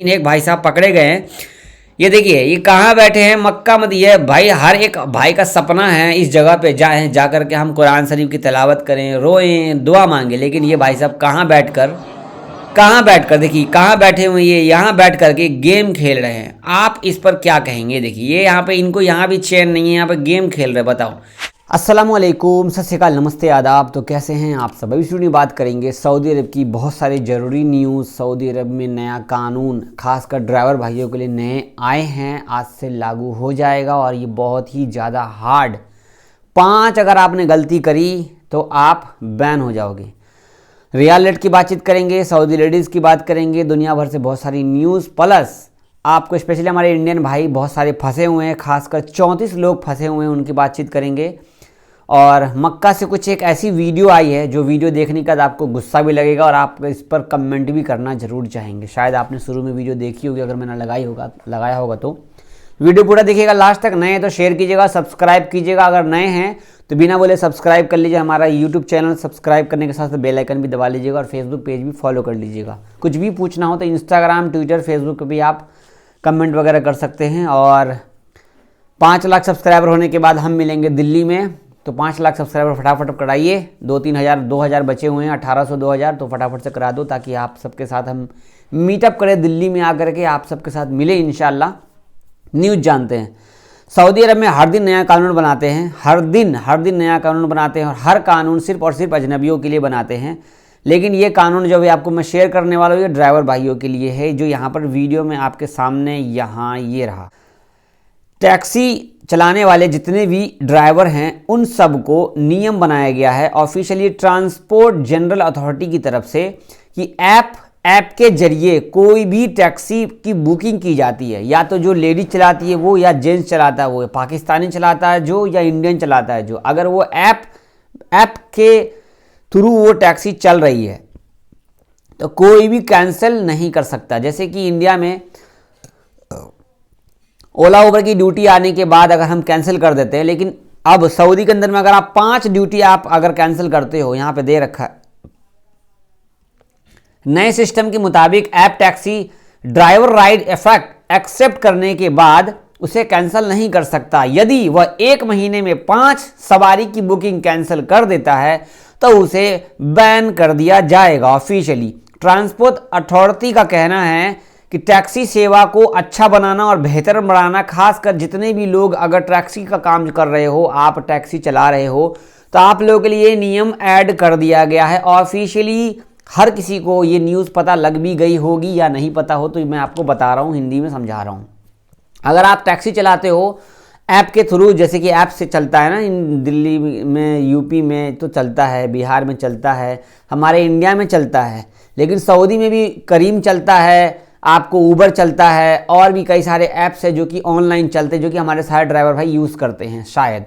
एक भाई साहब पकड़े गए हैं। ये देखिए ये कहाँ बैठे हैं, मक्का मत। ये भाई हर एक भाई का सपना है इस जगह पे जाएं, जा करके हम कुरान शरीफ की तिलावत करें, रोएं, दुआ मांगे। लेकिन ये भाई साहब कहाँ बैठकर देखिए कहाँ बैठे हुए, ये यहाँ बैठ करके गेम खेल रहे हैं। आप इस पर क्या कहेंगे? देखिए ये यहाँ पे इनको यहाँ भी चैन नहीं है, यहाँ पे गेम खेल रहे। बताओ। अस्सलामुअलैकुम, सत श्री अकाल, नमस्ते, आदाब। तो कैसे हैं आप सब? अभी शुरू बात करेंगे सऊदी अरब की बहुत सारी ज़रूरी न्यूज़। सऊदी अरब में नया कानून खासकर ड्राइवर भाइयों के लिए नए आए हैं, आज से लागू हो जाएगा और ये बहुत ही ज़्यादा हार्ड। 5 अगर आपने गलती करी तो आप बैन हो जाओगे। रियल रेट की बातचीत करेंगे, सऊदी लेडीज़ की बात करेंगे, दुनिया भर से बहुत सारी न्यूज़, प्लस आपको स्पेशली हमारे इंडियन भाई बहुत सारे फंसे हुए हैं, खासकर 34 लोग फंसे हुए हैं, उनकी बातचीत करेंगे। और मक्का से कुछ एक ऐसी वीडियो आई है जो वीडियो देखने के बाद आपको गुस्सा भी लगेगा और आप इस पर कमेंट भी करना ज़रूर चाहेंगे। शायद आपने शुरू में वीडियो देखी होगी, अगर मैंने लगाया होगा तो वीडियो पूरा देखिएगा लास्ट तक। नए हैं तो शेयर कीजिएगा, सब्सक्राइब कीजिएगा। अगर नए हैं तो बिना बोले सब्सक्राइब कर लीजिए। हमारा यूट्यूब चैनल सब्सक्राइब करने के साथ साथ बेल आइकन भी दबा लीजिएगा और फेसबुक पेज भी फॉलो कर लीजिएगा। कुछ भी पूछना हो तो इंस्टाग्राम, ट्विटर, फेसबुक पर भी आप कमेंट वगैरह कर सकते हैं। और 5 लाख सब्सक्राइबर होने के बाद हम मिलेंगे दिल्ली में, तो 5 लाख सब्सक्राइबर फटाफट कराइए। 2-3 हज़ार बचे हुए हैं, 1800 2000, तो फटाफट से करा दो ताकि आप सबके साथ हम मीटअप करें दिल्ली में आकर के, आप सबके साथ मिले इंशाल्लाह। न्यूज़ जानते हैं, सऊदी अरब में हर दिन नया कानून बनाते हैं, हर दिन नया कानून बनाते हैं और हर कानून सिर्फ और सिर्फ अजनबियों के लिए बनाते हैं। लेकिन ये कानून जो भी आपको मैं शेयर करने वाला हूँ ये ड्राइवर भाइयों के लिए है, जो यहाँ पर वीडियो में आपके सामने यहाँ ये रहा। टैक्सी चलाने वाले जितने भी ड्राइवर हैं उन सबको नियम बनाया गया है ऑफिशियली ट्रांसपोर्ट जनरल अथॉरिटी की तरफ से कि ऐप के जरिए कोई भी टैक्सी की बुकिंग की जाती है, या तो जो लेडीज चलाती है वो, या जेंट्स चलाता है वो, पाकिस्तानी चलाता है जो, या इंडियन चलाता है जो, अगर वो ऐप के थ्रू वो टैक्सी चल रही है तो कोई भी कैंसिल नहीं कर सकता। जैसे कि इंडिया में ओला उबर की ड्यूटी आने के बाद अगर हम कैंसिल कर देते हैं, लेकिन अब सऊदी के अंदर में अगर आप 5 ड्यूटी आप अगर कैंसिल करते हो, यहां पे दे रखा है नए सिस्टम के मुताबिक app taxi driver ride effect accept करने के बाद उसे कैंसिल नहीं कर सकता। यदि वह 1 महीने में 5 सवारी की बुकिंग कैंसिल कर देता है तो उसे बैन कर दिया जाएगा। ऑफिशियली ट्रांसपोर्ट अथॉरिटी का कहना है कि टैक्सी सेवा को अच्छा बनाना और बेहतर बनाना, खासकर जितने भी लोग अगर टैक्सी का काम कर रहे हो, आप टैक्सी चला रहे हो, तो आप लोगों के लिए नियम ऐड कर दिया गया है ऑफिशियली। हर किसी को ये न्यूज़ पता लग भी गई होगी या नहीं पता हो तो मैं आपको बता रहा हूँ, हिंदी में समझा रहा हूँ। अगर आप टैक्सी चलाते हो ऐप के थ्रू, जैसे कि ऐप से चलता है ना, दिल्ली में, यूपी में तो चलता है, बिहार में चलता है, हमारे इंडिया में चलता है, लेकिन सऊदी में भी करीम चलता है, आपको ऊबर चलता है, और भी कई सारे ऐप्स है जो कि ऑनलाइन चलते हैं, जो कि हमारे सारे ड्राइवर भाई यूज़ करते हैं। शायद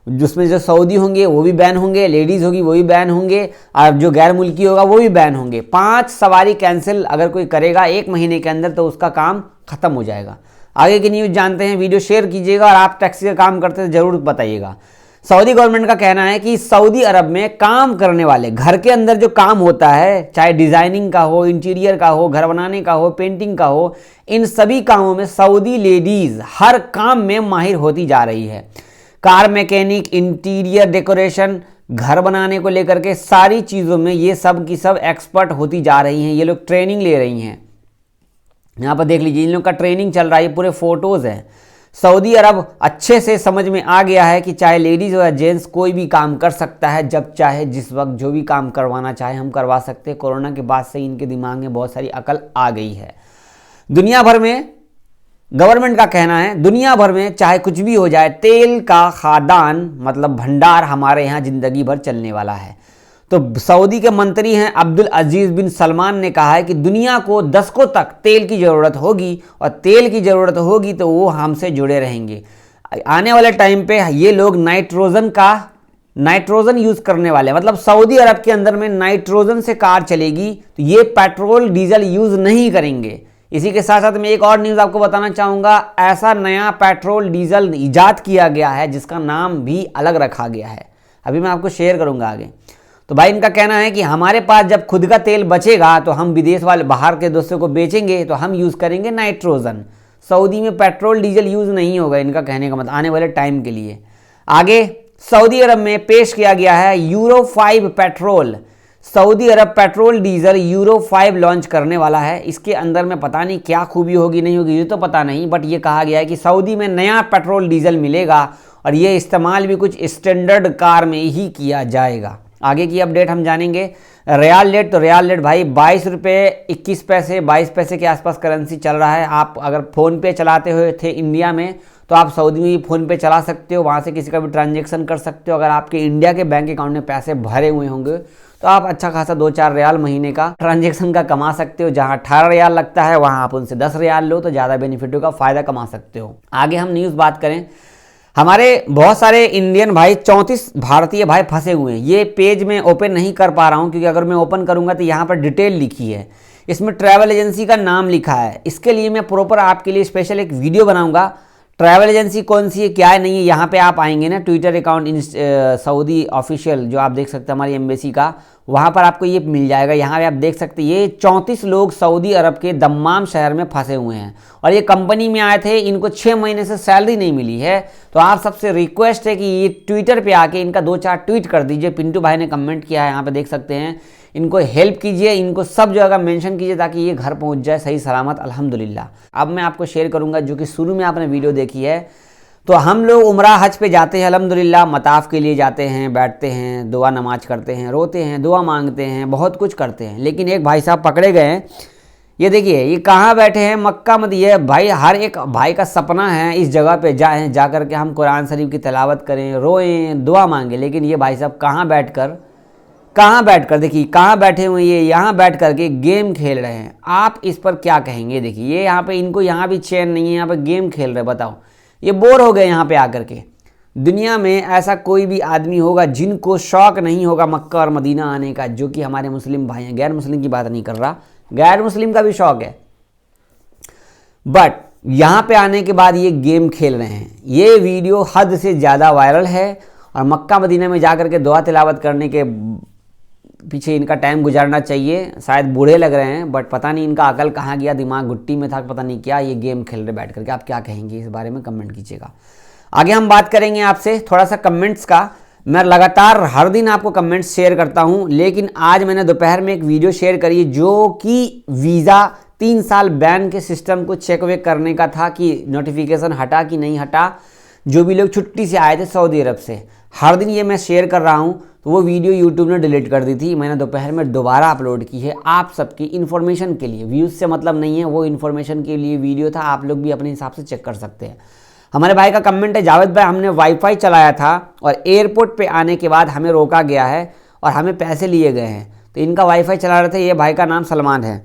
जिसमें जो सऊदी होंगे वो भी बैन होंगे, लेडीज़ होगी वो भी बैन होंगे, और जो गैर मुल्की होगा वो भी बैन होंगे। 5 सवारी कैंसिल अगर कोई करेगा 1 महीने के अंदर तो उसका काम ख़त्म हो जाएगा। आगे की न्यूज़ जानते हैं, वीडियो शेयर कीजिएगा और आप टैक्सी का काम करते हैं ज़रूर बताइएगा। सऊदी गवर्नमेंट का कहना है कि सऊदी अरब में काम करने वाले, घर के अंदर जो काम होता है, चाहे डिज़ाइनिंग का हो, इंटीरियर का हो, घर बनाने का हो, पेंटिंग का हो, इन सभी कामों में सऊदी लेडीज़ हर काम में माहिर होती जा रही है। कार मैकेनिक, इंटीरियर डेकोरेशन, घर बनाने को लेकर के सारी चीज़ों में ये सब की सब एक्सपर्ट होती जा रही हैं। ये लोग ट्रेनिंग ले रही हैं। यहाँ पर देख लीजिए इन लोग का ट्रेनिंग चल रहा है, पूरे फोटोज़ हैं। सऊदी अरब अच्छे से समझ में आ गया है कि चाहे लेडीज़ हो या जेंट्स कोई भी काम कर सकता है, जब चाहे, जिस वक्त, जो भी काम करवाना चाहे हम करवा सकते हैं। कोरोना के बाद से इनके दिमाग में बहुत सारी अकल आ गई है। दुनिया भर में गवर्नमेंट का कहना है, दुनिया भर में चाहे कुछ भी हो जाए, तेल का खादान मतलब भंडार हमारे यहाँ ज़िंदगी भर चलने वाला है। तो सऊदी के मंत्री हैं अब्दुल अजीज़ बिन सलमान ने कहा है कि दुनिया को दशकों तक तेल की ज़रूरत होगी, और तेल की ज़रूरत होगी तो वो हमसे जुड़े रहेंगे। आने वाले टाइम पे ये लोग नाइट्रोजन यूज़ करने वाले, मतलब सऊदी अरब के अंदर में नाइट्रोजन से कार चलेगी, तो ये पेट्रोल डीजल यूज़ नहीं करेंगे। इसी के साथ साथ मैं एक और न्यूज़ आपको बताना चाहूँगा, ऐसा नया पेट्रोल डीजल ईजाद किया गया है जिसका नाम भी अलग रखा गया है, अभी मैं आपको शेयर करूँगा आगे। तो भाई इनका कहना है कि हमारे पास जब खुद का तेल बचेगा तो हम विदेश वाले बाहर के दोस्तों को बेचेंगे, तो हम यूज़ करेंगे नाइट्रोजन। सऊदी में पेट्रोल डीजल यूज़ नहीं होगा, इनका कहने का मतलब आने वाले टाइम के लिए। आगे सऊदी अरब में पेश किया गया है यूरो 5 पेट्रोल। सऊदी अरब पेट्रोल डीजल यूरो 5 लॉन्च करने वाला है। इसके अंदर में पता नहीं क्या खूबी होगी नहीं होगी ये तो पता नहीं, बट ये कहा गया है कि सऊदी में नया पेट्रोल डीजल मिलेगा और ये इस्तेमाल भी कुछ स्टैंडर्ड कार में ही किया जाएगा। आगे की अपडेट हम जानेंगे। रियाल रेट, तो रियाल रेट भाई 22 रुपये 21 पैसे 22 पैसे के आसपास करेंसी चल रहा है। आप अगर फ़ोन पे चलाते हुए थे इंडिया में तो आप सऊदी में भी फ़ोन पे चला सकते हो, वहाँ से किसी का भी ट्रांजेक्शन कर सकते हो। अगर आपके इंडिया के बैंक अकाउंट में पैसे भरे हुए होंगे तो आप अच्छा खासा 2-4 रियाल महीने का ट्रांजेक्शन का कमा सकते हो। जहाँ 18 रियाल लगता है वहाँ आप उनसे 10 रियाल लो तो ज़्यादा बेनिफिट होगा, फ़ायदा कमा सकते हो। आगे हम न्यूज़ बात करें, हमारे बहुत सारे इंडियन भाई 34 भारतीय भाई फंसे हुए हैं। ये पेज में ओपन नहीं कर पा रहा हूँ क्योंकि अगर मैं ओपन करूँगा तो यहाँ पर डिटेल लिखी है, इसमें ट्रैवल एजेंसी का नाम लिखा है। इसके लिए मैं प्रॉपर आपके लिए स्पेशल एक वीडियो बनाऊँगा। ट्रैवल एजेंसी कौन सी है क्या है नहीं है, यहाँ पे आप आएंगे ना ट्विटर अकाउंट सऊदी ऑफिशियल जो आप देख सकते हैं हमारी एम्बेसी का, वहाँ पर आपको ये मिल जाएगा। यहाँ पे आप देख सकते हैं ये 34 लोग सऊदी अरब के दम्माम शहर में फंसे हुए हैं और ये कंपनी में आए थे, इनको 6 महीने से सैलरी नहीं मिली है। तो आप सबसे रिक्वेस्ट है कि ये ट्विटर पे आके इनका 2-4 ट्वीट कर दीजिए। पिंटू भाई ने कमेंट किया है, यहाँ पे देख सकते हैं। इनको हेल्प कीजिए, इनको सब जगह मेंशन कीजिए ताकि ये घर पहुंच जाए सही सलामत अल्हम्दुलिल्लाह। अब मैं आपको शेयर करूंगा जो कि शुरू में आपने वीडियो देखी है। तो हम लोग उम्रा हज पे जाते हैं अल्हम्दुलिल्लाह, मताफ़ के लिए जाते हैं, बैठते हैं, दुआ नमाज करते हैं, रोते हैं, दुआ मांगते हैं, बहुत कुछ करते हैं। लेकिन एक भाई साहब पकड़े गए हैं, ये देखिए ये कहाँ बैठे हैं, मक्का मदीना। भाई हर एक भाई का सपना है इस जगह पे जाएँ, जा कर के हम कुरान शरीफ की तिलावत करें, रोएं, दुआ मांगें। लेकिन ये भाई साहब कहाँ बैठकर देखिए कहाँ बैठे हुए, ये यहाँ बैठ कर के गेम खेल रहे हैं। आप इस पर क्या कहेंगे? देखिए ये यहाँ पे इनको यहाँ भी चैन नहीं है, यहाँ पे गेम खेल रहे हैं। बताओ, ये बोर हो गए यहाँ पे आकर के। दुनिया में ऐसा कोई भी आदमी होगा जिनको शौक़ नहीं होगा मक्का और मदीना आने का, जो कि हमारे मुस्लिम भाई हैं। गैर मुस्लिम की बात नहीं कर रहा, गैर मुस्लिम का भी शौक़ है, बट यहाँ पे आने के बाद ये गेम खेल रहे हैं। ये वीडियो हद से ज़्यादा वायरल है और मक्का मदीना में जा कर के दुआ तिलावत करने के पीछे इनका टाइम गुजारना चाहिए। शायद बूढ़े लग रहे हैं बट पता नहीं इनका अकल कहाँ गया, दिमाग घुट्टी में था, पता नहीं क्या। ये गेम खेल रहे बैठ करके। आप क्या कहेंगे इस बारे में कमेंट कीजिएगा। आगे हम बात करेंगे आपसे थोड़ा सा कमेंट्स का। मैं लगातार हर दिन आपको कमेंट्स शेयर करता हूँ, लेकिन आज मैंने दोपहर में एक वीडियो शेयर करी जो कि वीज़ा 3 साल बैन के सिस्टम को चेक वेक करने का था कि नोटिफिकेशन हटा कि नहीं हटा। जो भी लोग छुट्टी से आए थे सऊदी अरब से, हर दिन ये मैं शेयर कर रहा हूँ। तो वो वीडियो यूट्यूब ने डिलीट कर दी थी, मैंने दोपहर में दोबारा अपलोड की है आप सबकी इन्फॉर्मेशन के लिए। व्यूज़ से मतलब नहीं है, वो इन्फॉर्मेशन के लिए वीडियो था, आप लोग भी अपने हिसाब से चेक कर सकते हैं। हमारे भाई का कमेंट है, जावेद भाई हमने वाईफाई चलाया था और एयरपोर्ट पे आने के बाद हमें रोका गया है और हमें पैसे लिए गए हैं। तो इनका वाईफाई चला रहे थे, ये भाई का नाम सलमान है,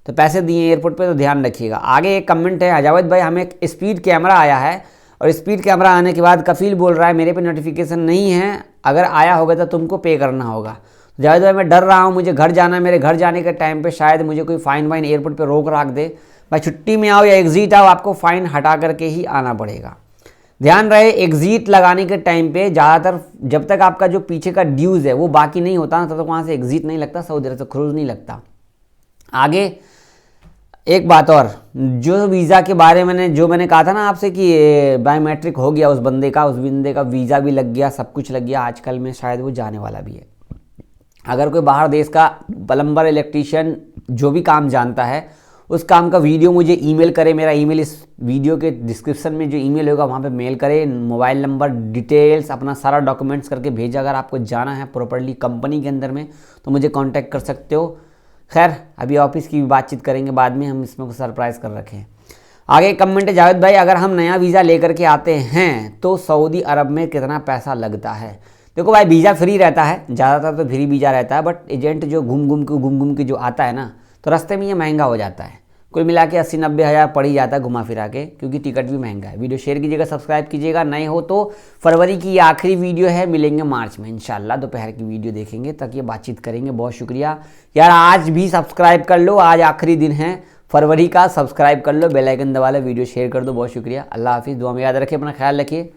तो पैसे दिए एयरपोर्ट पे, तो ध्यान रखिएगा। आगे एक कमेंट है, जावेद भाई हमें एक स्पीड कैमरा आया है और स्पीड कैमरा आने के बाद कफील बोल रहा है मेरे पे नोटिफिकेशन नहीं है, अगर आया होगा तो तुमको पे करना होगा। जावेद भाई मैं डर रहा हूँ, मुझे घर जाना है, मेरे घर जाने के टाइम पे शायद मुझे कोई फ़ाइन वाइन एयरपोर्ट पे रोक राख दे। भाई छुट्टी में आओ या एग्ज़िट आओ, आपको फ़ाइन हटा करके ही आना पड़ेगा। ध्यान रहे एग्ज़िट लगाने के टाइम पे ज़्यादातर जब तक आपका जो पीछे का ड्यूज़ है वो बाकी नहीं होता ना, तब तक वहाँ से एग्ज़िट नहीं लगता, सऊदी अरब से क्रूज़ नहीं लगता। आगे एक बात और, जो वीज़ा के बारे में जो मैंने कहा था ना आपसे कि बायोमेट्रिक हो गया उस बंदे का वीज़ा भी लग गया, सब कुछ लग गया। आजकल में शायद वो जाने वाला भी है। अगर कोई बाहर देश का प्लम्बर, इलेक्ट्रीशियन जो भी काम जानता है, उस काम का वीडियो मुझे ईमेल करे। मेरा ईमेल इस वीडियो के डिस्क्रिप्शन में जो ईमेल होगा वहाँ पे मेल करे, मोबाइल नंबर, डिटेल्स, अपना सारा डॉक्यूमेंट्स करके भेजा। अगर आपको जाना है प्रॉपर्ली कंपनी के अंदर में तो मुझे कांटेक्ट कर सकते हो। खैर अभी ऑफिस की भी बातचीत करेंगे बाद में, हम इसमें कुछ सरप्राइज़ कर रखे हैं। आगे कमेंट है, जावेद भाई अगर हम नया वीज़ा लेकर के आते हैं तो सऊदी अरब में कितना पैसा लगता है? देखो भाई वीज़ा फ्री रहता है, ज़्यादातर तो फ्री वीज़ा रहता है, बट एजेंट जो घूम घूम के जो आता है ना, तो रास्ते में ये महंगा हो जाता है। कुल मिला के 80-90 हज़ार पड़ ही जाता है घुमा फिरा के, क्योंकि टिकट भी महंगा है। वीडियो शेयर कीजिएगा, सब्सक्राइब कीजिएगा। नए हो तो फरवरी की आखिरी वीडियो है, मिलेंगे मार्च में इंशाल्लाह, दोपहर की वीडियो देखेंगे, तक ये बातचीत करेंगे। बहुत शुक्रिया यार, आज भी सब्सक्राइब कर लो, आज आखिरी दिन है फरवरी का, सब्सक्राइब कर लो, बेल आइकन दबा लो, वीडियो शेयर कर दो। बहुत शुक्रिया, अल्लाह हाफिज़, दुआ में याद रखें, अपना ख्याल रखिए।